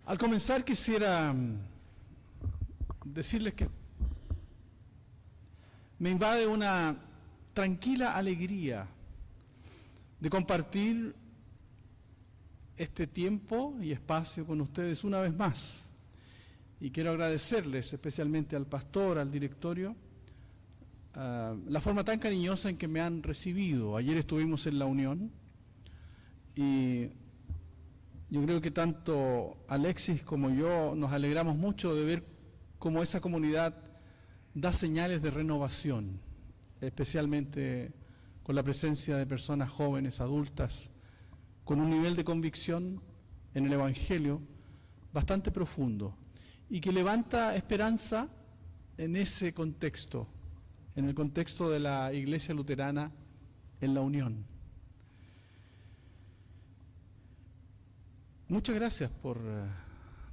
Al comenzar quisiera decirles que me invade una tranquila alegría de compartir este tiempo y espacio con ustedes una vez más. Y quiero agradecerles especialmente al pastor, al directorio, la forma tan cariñosa en que me han recibido. Ayer estuvimos en la Unión y yo creo que tanto Alexis como yo nos alegramos mucho de ver cómo esa comunidad da señales de renovación, especialmente con la presencia de personas jóvenes, adultas, con un nivel de convicción en el Evangelio bastante profundo y que levanta esperanza en ese contexto, en el contexto de la Iglesia Luterana en la Unión. Muchas gracias por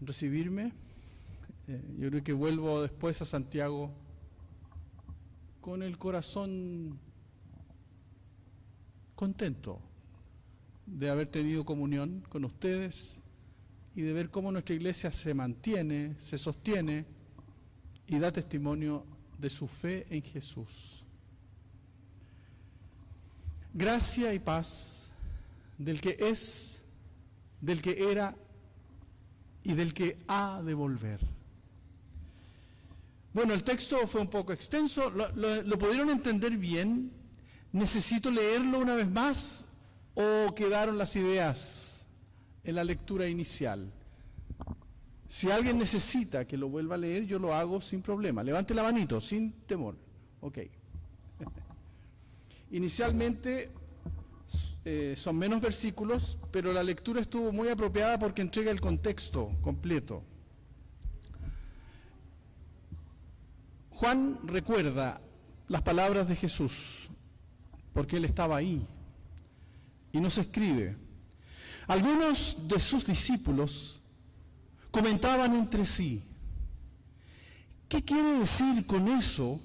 recibirme. Yo creo que vuelvo después a Santiago con el corazón contento de haber tenido comunión con ustedes y de ver cómo nuestra iglesia se mantiene, se sostiene y da testimonio de su fe en Jesús. Gracia y paz del que es, del que era y del que ha de volver. Bueno, el texto fue un poco extenso, ¿lo pudieron entender bien? ¿Necesito leerlo una vez más o quedaron las ideas en la lectura inicial? Si alguien necesita que lo vuelva a leer, yo lo hago sin problema. Levante la manito, sin temor. Ok. Inicialmente son menos versículos, pero la lectura estuvo muy apropiada porque entrega el contexto completo. Juan recuerda las palabras de Jesús, porque él estaba ahí, y nos escribe: algunos de sus discípulos comentaban entre sí, ¿qué quiere decir con eso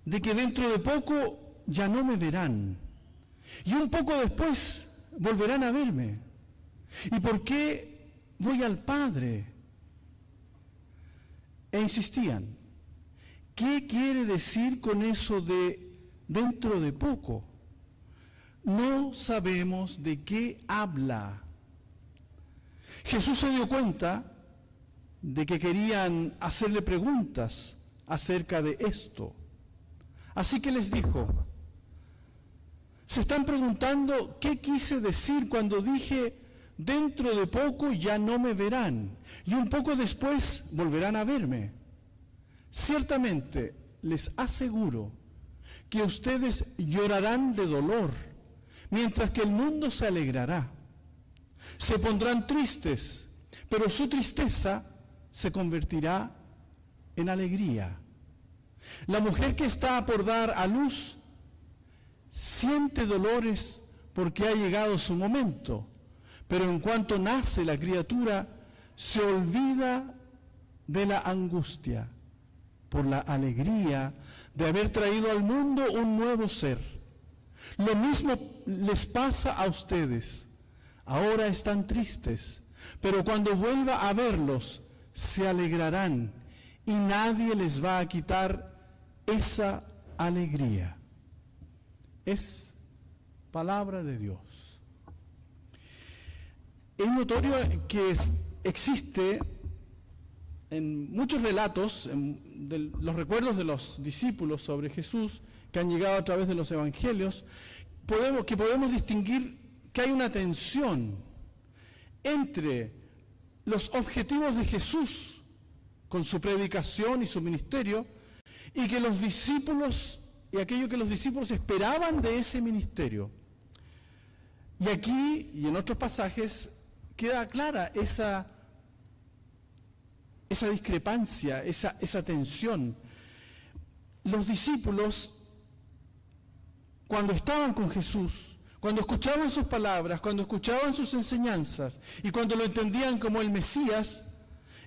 de que dentro de poco ya no me verán? Y un poco después volverán a verme. ¿Y por qué voy al Padre? E insistían, ¿qué quiere decir con eso de dentro de poco? No sabemos de qué habla. Jesús se dio cuenta de que querían hacerle preguntas acerca de esto. Así que les dijo, se están preguntando qué quise decir cuando dije, dentro de poco ya no me verán, y un poco después volverán a verme. Ciertamente les aseguro que ustedes llorarán de dolor, mientras que el mundo se alegrará. Se pondrán tristes, pero su tristeza se convertirá en alegría. La mujer que está por dar a luz siente dolores porque ha llegado su momento, pero en cuanto nace la criatura, se olvida de la angustia por la alegría de haber traído al mundo un nuevo ser. Lo mismo les pasa a ustedes. Ahora están tristes, pero cuando vuelva a verlos, se alegrarán y nadie les va a quitar esa alegría. Es palabra de Dios. Es notorio que existe en muchos relatos, de los recuerdos de los discípulos sobre Jesús que han llegado a través de los evangelios, que podemos distinguir que hay una tensión entre los objetivos de Jesús con su predicación y su ministerio y que los discípulos y aquello que los discípulos esperaban de ese ministerio. Y aquí y en otros pasajes queda clara esa discrepancia, esa tensión. Los discípulos, cuando estaban con Jesús, cuando escuchaban sus palabras, cuando escuchaban sus enseñanzas y cuando lo entendían como el Mesías,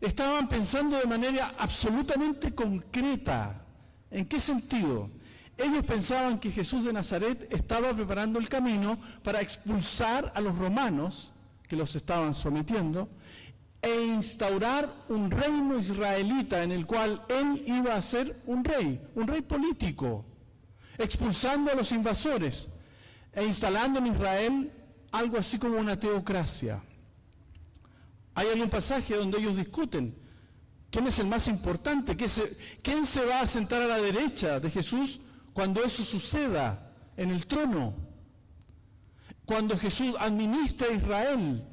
estaban pensando de manera absolutamente concreta. ¿En qué sentido? Ellos pensaban que Jesús de Nazaret estaba preparando el camino para expulsar a los romanos que los estaban sometiendo e instaurar un reino israelita en el cual él iba a ser un rey político, expulsando a los invasores e instalando en Israel algo así como una teocracia. Hay algún pasaje donde ellos discuten quién es el más importante, quién se va a sentar a la derecha de Jesús cuando eso suceda en el trono, cuando Jesús administre a Israel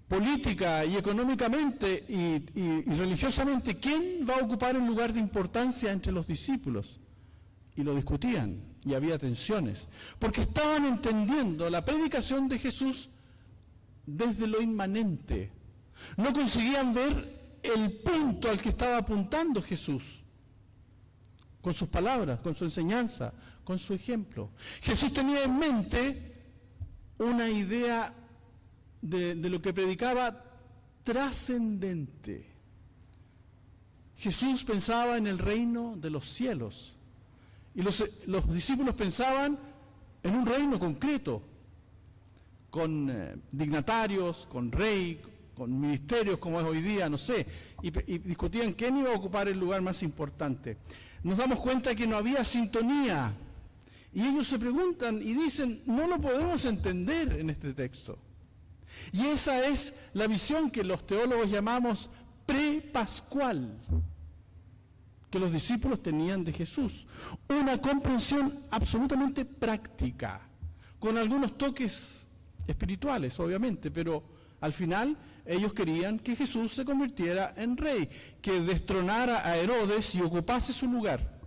política y económicamente y religiosamente. ¿Quién va a ocupar un lugar de importancia entre los discípulos? Y lo discutían y había tensiones, porque estaban entendiendo la predicación de Jesús desde lo inmanente. No conseguían ver el punto al que estaba apuntando Jesús, con sus palabras, con su enseñanza, con su ejemplo. Jesús tenía en mente una idea de lo que predicaba trascendente. Jesús pensaba en el reino de los cielos y los discípulos pensaban en un reino concreto, con dignatarios, con rey, con ministerios como es hoy día, no sé, y discutían quién iba a ocupar el lugar más importante. Nos damos cuenta que no había sintonía y ellos se preguntan y dicen, no lo podemos entender en este texto. Y esa es la visión que los teólogos llamamos prepascual, que los discípulos tenían de Jesús. Una comprensión absolutamente práctica, con algunos toques espirituales, obviamente, pero al final ellos querían que Jesús se convirtiera en rey, que destronara a Herodes y ocupase su lugar,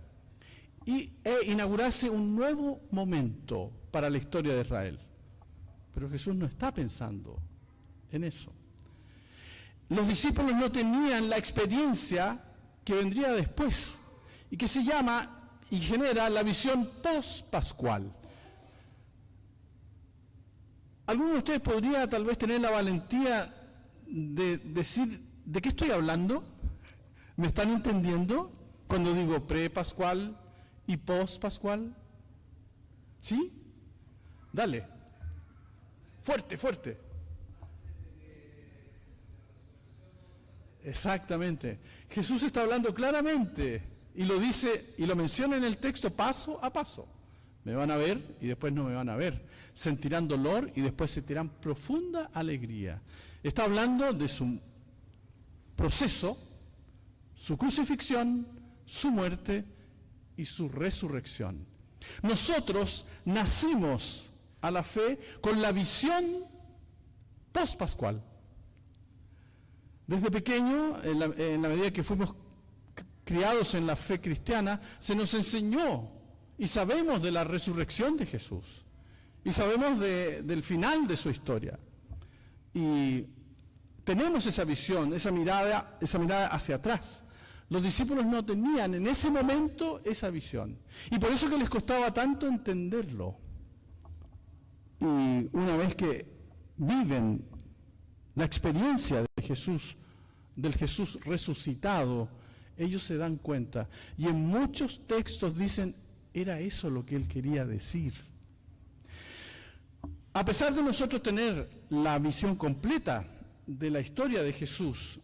e inaugurase un nuevo momento para la historia de Israel. Pero Jesús no está pensando en eso. Los discípulos no tenían la experiencia que vendría después y que se llama y genera la visión post-pascual. ¿Alguno de ustedes podría tal vez tener la valentía de decir de qué estoy hablando? ¿Me están entendiendo cuando digo pre-pascual y post-pascual? ¿Sí? Dale. Fuerte, fuerte. Exactamente. Jesús está hablando claramente y lo dice y lo menciona en el texto paso a paso. Me van a ver y después no me van a ver. Sentirán dolor y después sentirán profunda alegría. Está hablando de su proceso, su crucifixión, su muerte y su resurrección. Nosotros nacimos a la fe con la visión post-pascual. Desde pequeño, en la medida que fuimos criados en la fe cristiana, se nos enseñó y sabemos de la resurrección de Jesús y sabemos del final de su historia. Y tenemos esa visión, esa mirada hacia atrás. Los discípulos no tenían en ese momento esa visión. Y por eso que les costaba tanto entenderlo. Y una vez que viven la experiencia de Jesús, del Jesús resucitado, ellos se dan cuenta. Y en muchos textos dicen, era eso lo que él quería decir. A pesar de nosotros tener la visión completa de la historia de Jesús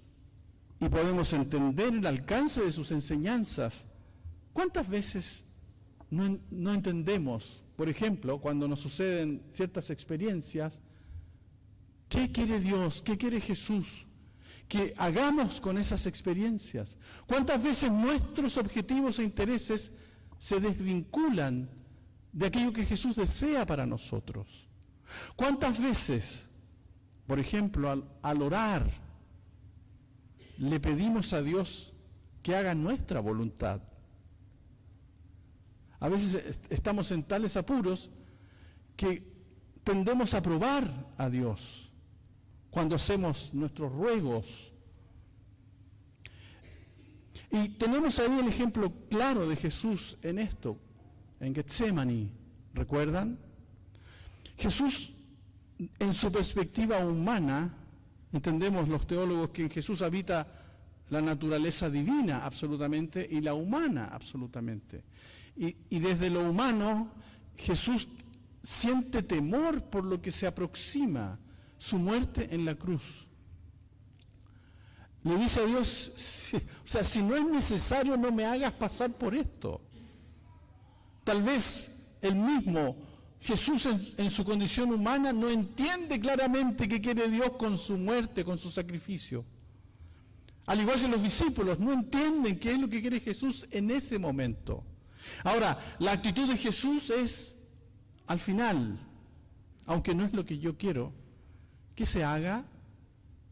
y podemos entender el alcance de sus enseñanzas, ¿cuántas veces no entendemos, por ejemplo, cuando nos suceden ciertas experiencias, qué quiere Dios, qué quiere Jesús que hagamos con esas experiencias? ¿Cuántas veces nuestros objetivos e intereses se desvinculan de aquello que Jesús desea para nosotros? ¿Cuántas veces, por ejemplo, al orar, le pedimos a Dios que haga nuestra voluntad? A veces estamos en tales apuros que tendemos a probar a Dios cuando hacemos nuestros ruegos. Y tenemos ahí el ejemplo claro de Jesús en esto, en Getsemaní, ¿recuerdan? Jesús, en su perspectiva humana, entendemos los teólogos que en Jesús habita la naturaleza divina absolutamente y la humana absolutamente. Y desde lo humano, Jesús siente temor por lo que se aproxima, su muerte en la cruz. Le dice a Dios, si no es necesario, no me hagas pasar por esto. Tal vez el mismo Jesús en su condición humana no entiende claramente qué quiere Dios con su muerte, con su sacrificio. Al igual que los discípulos no entienden qué es lo que quiere Jesús en ese momento. Ahora, la actitud de Jesús es, al final, aunque no es lo que yo quiero, que se haga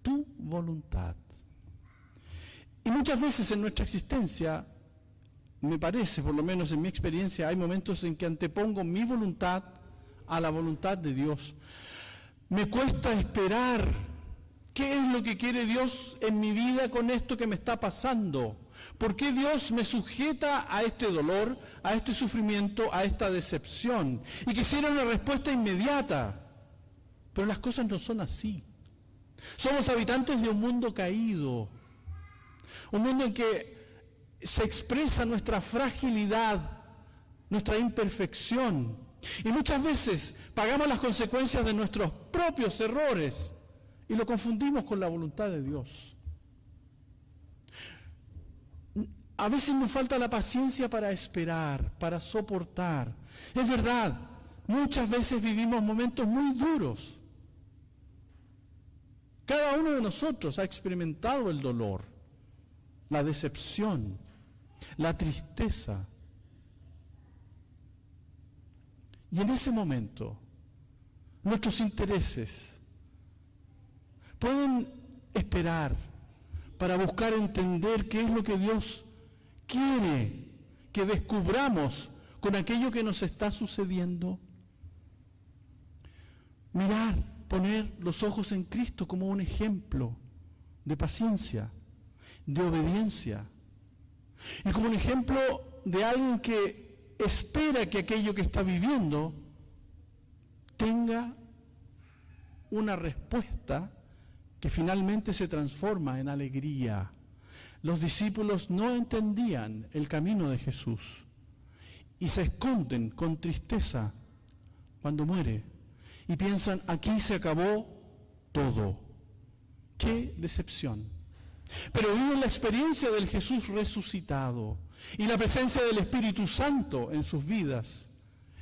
tu voluntad. Y muchas veces en nuestra existencia, me parece, por lo menos en mi experiencia, hay momentos en que antepongo mi voluntad a la voluntad de Dios. Me cuesta esperar qué es lo que quiere Dios en mi vida con esto que me está pasando. ¿Por qué Dios me sujeta a este dolor, a este sufrimiento, a esta decepción? Y quisiera una respuesta inmediata, pero las cosas no son así. Somos habitantes de un mundo caído, un mundo en que se expresa nuestra fragilidad, nuestra imperfección, y muchas veces pagamos las consecuencias de nuestros propios errores y lo confundimos con la voluntad de Dios. A veces nos falta la paciencia para esperar, para soportar. Es verdad, muchas veces vivimos momentos muy duros. Cada uno de nosotros ha experimentado el dolor, la decepción, la tristeza. Y en ese momento, nuestros intereses pueden esperar para buscar entender qué es lo que Dios quiere que descubramos con aquello que nos está sucediendo. Mirar, poner los ojos en Cristo como un ejemplo de paciencia, de obediencia, y como un ejemplo de alguien que espera que aquello que está viviendo tenga una respuesta que finalmente se transforma en alegría. Los discípulos no entendían el camino de Jesús y se esconden con tristeza cuando muere y piensan, aquí se acabó todo. ¡Qué decepción! Pero viven la experiencia del Jesús resucitado y la presencia del Espíritu Santo en sus vidas,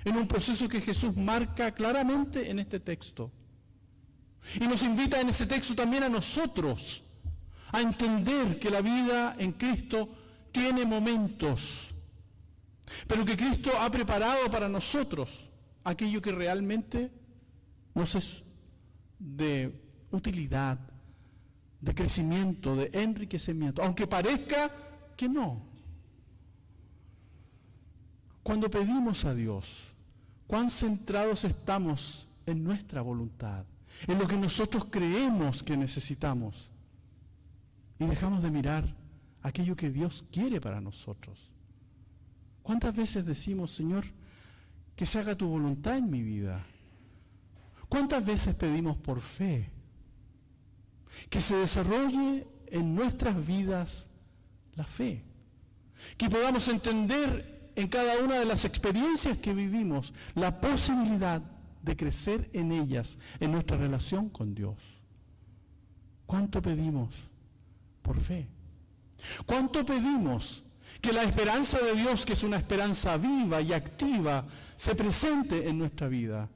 en un proceso que Jesús marca claramente en este texto. Y nos invita en ese texto también a nosotros a entender que la vida en Cristo tiene momentos, pero que Cristo ha preparado para nosotros aquello que realmente nos es de utilidad, de crecimiento, de enriquecimiento, aunque parezca que no. Cuando pedimos a Dios, cuán centrados estamos en nuestra voluntad, en lo que nosotros creemos que necesitamos, y dejamos de mirar aquello que Dios quiere para nosotros. ¿Cuántas veces decimos, Señor, que se haga tu voluntad en mi vida? ¿Cuántas veces pedimos por fe que se desarrolle en nuestras vidas la fe? Que podamos entender en cada una de las experiencias que vivimos la posibilidad de crecer en ellas, en nuestra relación con Dios. ¿Cuánto pedimos por fe? ¿Cuánto pedimos que la esperanza de Dios, que es una esperanza viva y activa, se presente en nuestra vida?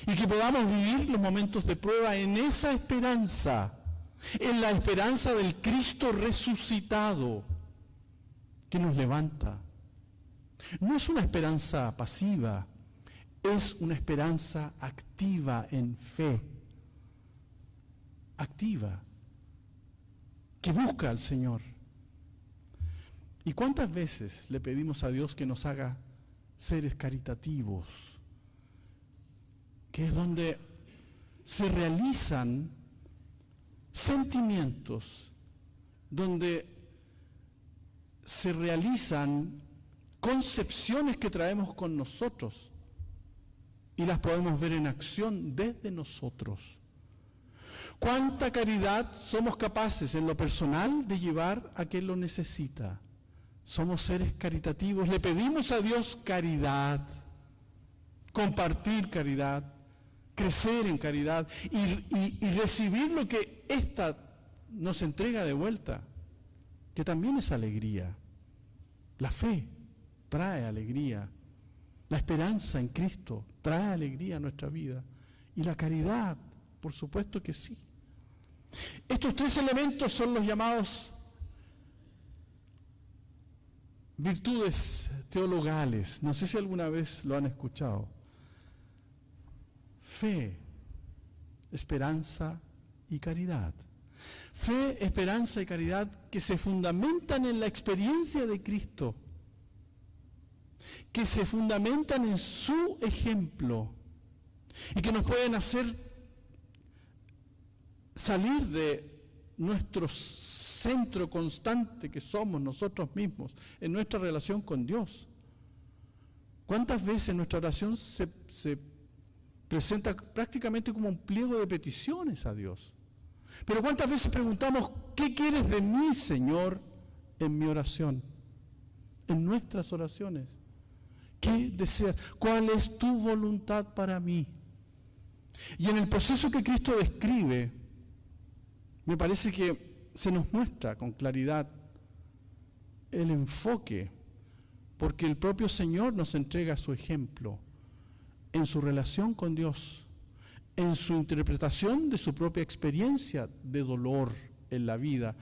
Y que podamos vivir los momentos de prueba en esa esperanza, en la esperanza del Cristo resucitado que nos levanta. No es una esperanza pasiva, es una esperanza activa en fe, activa, que busca al Señor. ¿Y cuántas veces le pedimos a Dios que nos haga seres caritativos? Que es donde se realizan sentimientos, donde se realizan concepciones que traemos con nosotros y las podemos ver en acción desde nosotros. ¿Cuánta caridad somos capaces en lo personal de llevar a quien lo necesita? Somos seres caritativos, le pedimos a Dios caridad, compartir caridad, crecer en caridad y recibir lo que esta nos entrega de vuelta, que también es alegría. La fe trae alegría. La esperanza en Cristo trae alegría a nuestra vida. Y la caridad, por supuesto que sí. Estos tres elementos son los llamados virtudes teologales. No sé si alguna vez lo han escuchado. Fe, esperanza y caridad. Fe, esperanza y caridad que se fundamentan en la experiencia de Cristo, que se fundamentan en su ejemplo y que nos pueden hacer salir de nuestro centro constante que somos nosotros mismos en nuestra relación con Dios. ¿Cuántas veces nuestra oración se presenta prácticamente como un pliego de peticiones a Dios? Pero ¿cuántas veces preguntamos, ¿qué quieres de mí, Señor, en mi oración? En nuestras oraciones. ¿Qué deseas? ¿Cuál es tu voluntad para mí? Y en el proceso que Cristo describe, me parece que se nos muestra con claridad el enfoque, porque el propio Señor nos entrega su ejemplo en su relación con Dios, en su interpretación de su propia experiencia de dolor en la vida,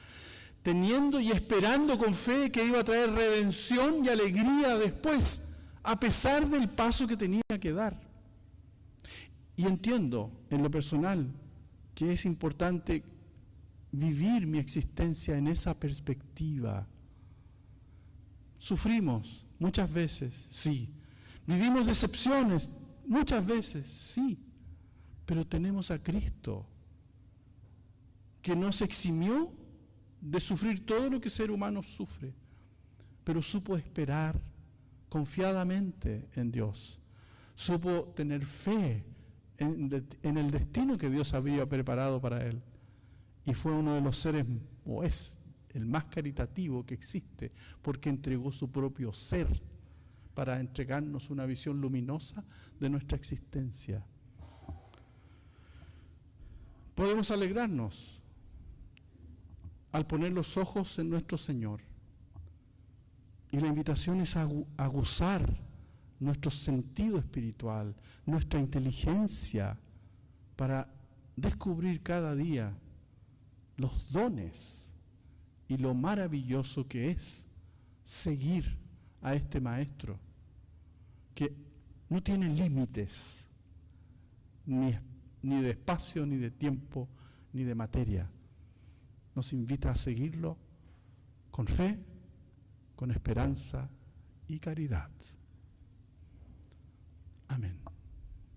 teniendo y esperando con fe que iba a traer redención y alegría después, a pesar del paso que tenía que dar. Y entiendo en lo personal que es importante vivir mi existencia en esa perspectiva. Sufrimos muchas veces, sí. Vivimos decepciones muchas veces, sí. Pero tenemos a Cristo, que nos eximió de sufrir todo lo que el ser humano sufre, pero supo esperar confiadamente en Dios, supo tener fe en el destino que Dios había preparado para él, y fue uno de los seres, o es el más caritativo que existe, porque entregó su propio ser para entregarnos una visión luminosa de nuestra existencia. Podemos alegrarnos al poner los ojos en nuestro Señor. Y la invitación es a aguzar nuestro sentido espiritual, nuestra inteligencia, para descubrir cada día los dones y lo maravilloso que es seguir a este Maestro, que no tiene límites, ni de espacio, ni de tiempo, ni de materia. Nos invita a seguirlo con fe, con esperanza y caridad.